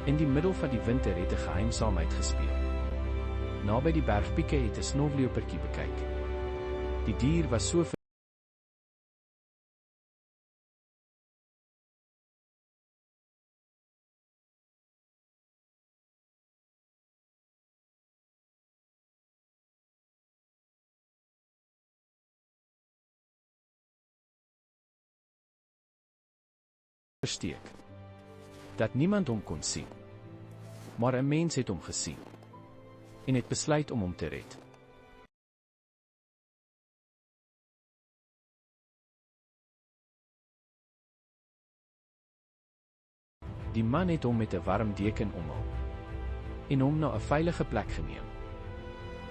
In die middel van die winter het 'n geheimsaamheid gespeel. Naby die bergpieke het 'n snofleopertjie bekyk. Die dier was so versteek dat niemand hom kon sien. Maar 'n mens het hom gesien en het besluit om hom te red. Die man het hom met 'n warm deken omhul en hom na 'n veilige plek geneem.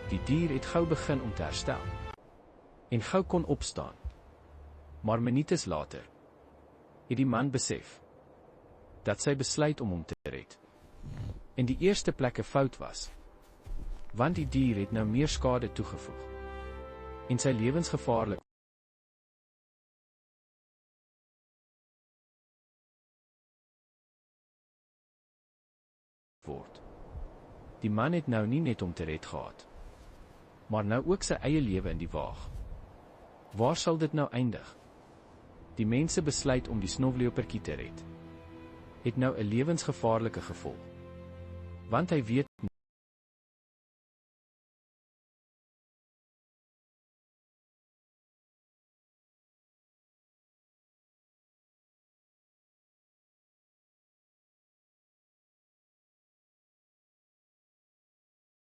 Die dier het gou begin om te herstel en gou kon opstaan. Maar minute later het die man besef dat sy besluit om hom te red in die eerste plek 'n fout was, want die dier het nou meer skade toegevoeg en sy lewensgevaarlik word. Die man het nou nie net om te red gehad, maar nou ook sy eie lewe in die waag. Waar sal dit nou eindig? Die mense besluit om die snofleopertjie te red het nou 'n lewensgevaarlike gevolg, want hy weet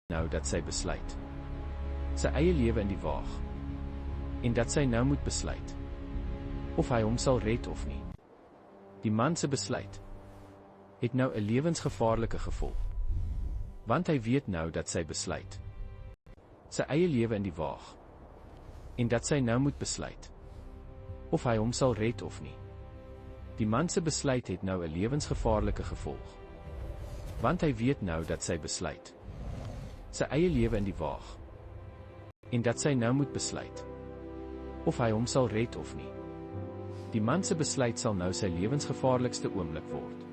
nou dat sy besluit sy eie lewe in die waag en dat sy nou moet besluit of hy hom sal red of nie. Die man se besluit het nou 'n lewensgevaarlike gevolg, want hy weet nou dat sy besluit sy eie lewe in die waag en dat sy nou moet besluit of hy hom sal red of nie. Die man se besluit het nou 'n lewensgevaarlike gevolg, want hy weet nou dat sy besluit sy eie lewe in die waag en dat sy nou moet besluit of hy hom sal red of nie. Die man se besluit sal nou sy lewensgevaarlikste oomblik word.